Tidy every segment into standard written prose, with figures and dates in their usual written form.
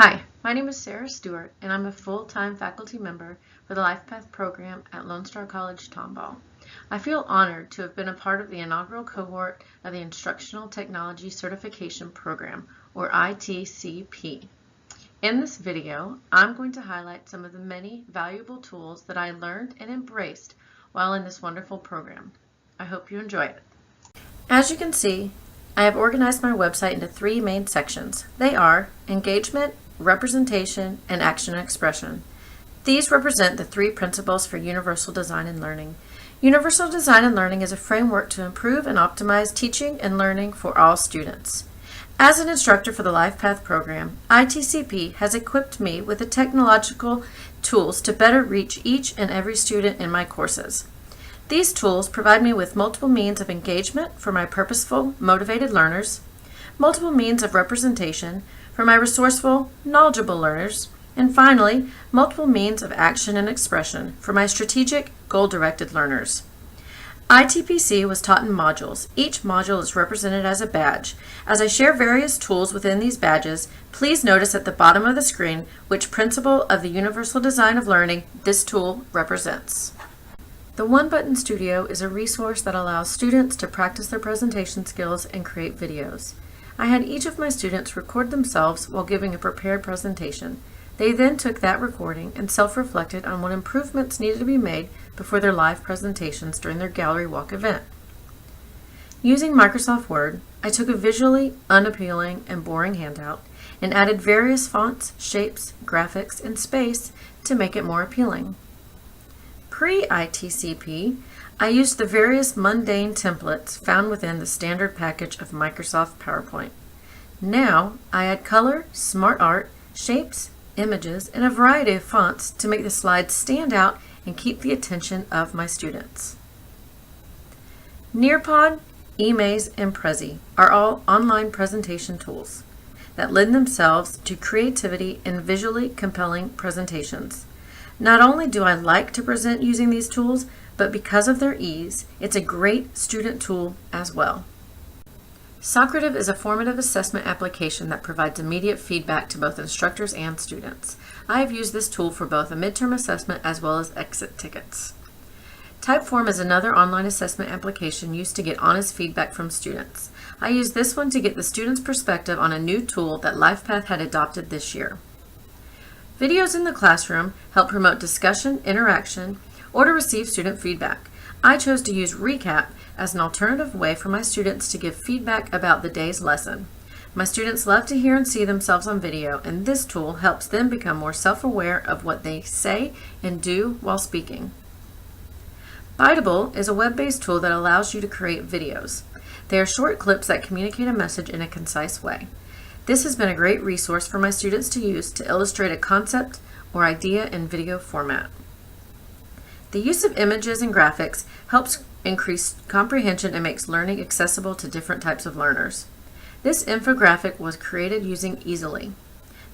Hi, my name is Sarah Stewart, and I'm a full-time faculty member for the LifePath program at Lone Star College Tomball. I feel honored to have been a part of the inaugural cohort of the Instructional Technology Certification Program, or ITCP. In this video, I'm going to highlight some of the many valuable tools that I learned and embraced while in this wonderful program. I hope you enjoy it. As you can see, I have organized my website into three main sections. They are engagement, representation, and action and expression. These represent the three principles for universal design and learning. Universal design and learning is a framework to improve and optimize teaching and learning for all students. As an instructor for the LifePath program, ITCP has equipped me with the technological tools to better reach each and every student in my courses. These tools provide me with multiple means of engagement for my purposeful, motivated learners, multiple means of representation for my resourceful, knowledgeable learners, and finally, multiple means of action and expression for my strategic, goal-directed learners. ITPC was taught in modules. Each module is represented as a badge. As I share various tools within these badges, please notice at the bottom of the screen which principle of the universal design of learning this tool represents. The One Button Studio is a resource that allows students to practice their presentation skills and create videos. I had each of my students record themselves while giving a prepared presentation. They then took that recording and self-reflected on what improvements needed to be made before their live presentations during their gallery walk event. Using Microsoft Word, I took a visually unappealing and boring handout and added various fonts, shapes, graphics, and space to make it more appealing. Pre-ITCP, I used the various mundane templates found within the standard package of Microsoft PowerPoint. Now, I add color, smart art, shapes, images, and a variety of fonts to make the slides stand out and keep the attention of my students. Nearpod, eMaze, and Prezi are all online presentation tools that lend themselves to creativity and visually compelling presentations. Not only do I like to present using these tools, but because of their ease, it's a great student tool as well. Socrata is a formative assessment application that provides immediate feedback to both instructors and students. I have used this tool for both a midterm assessment as well as exit tickets. Typeform is another online assessment application used to get honest feedback from students. I used this one to get the students' perspective on a new tool that LifePath had adopted this year. Videos in the classroom help promote discussion, interaction, or to receive student feedback. I chose to use Recap as an alternative way for my students to give feedback about the day's lesson. My students love to hear and see themselves on video, and this tool helps them become more self-aware of what they say and do while speaking. Audible is a web-based tool that allows you to create videos. They are short clips that communicate a message in a concise way. This has been a great resource for my students to use to illustrate a concept or idea in video format. The use of images and graphics helps increase comprehension and makes learning accessible to different types of learners. This infographic was created using Easily.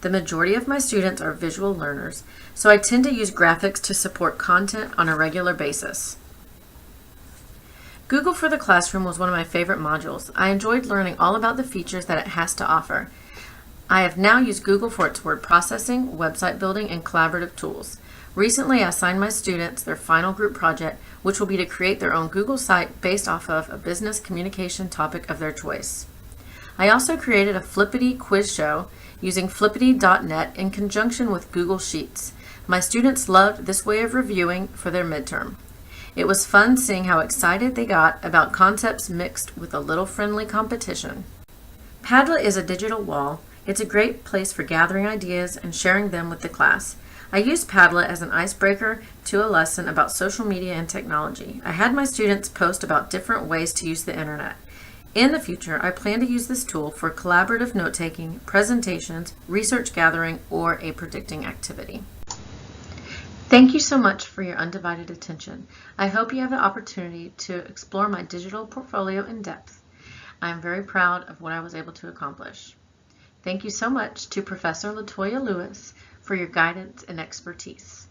The majority of my students are visual learners, so I tend to use graphics to support content on a regular basis. Google for the Classroom was one of my favorite modules. I enjoyed learning all about the features that it has to offer. I have now used Google for its word processing, website building, and collaborative tools. Recently, I assigned my students their final group project, which will be to create their own Google site based off of a business communication topic of their choice. I also created a Flippity quiz show using flippity.net in conjunction with Google Sheets. My students loved this way of reviewing for their midterm. It was fun seeing how excited they got about concepts mixed with a little friendly competition. Padlet is a digital wall. It's a great place for gathering ideas and sharing them with the class. I used Padlet as an icebreaker to a lesson about social media and technology. I had my students post about different ways to use the internet. In the future, I plan to use this tool for collaborative note-taking, presentations, research gathering, or a predicting activity. Thank you so much for your undivided attention. I hope you have an opportunity to explore my digital portfolio in depth. I am very proud of what I was able to accomplish. Thank you so much to Professor LaToya Lewis for your guidance and expertise.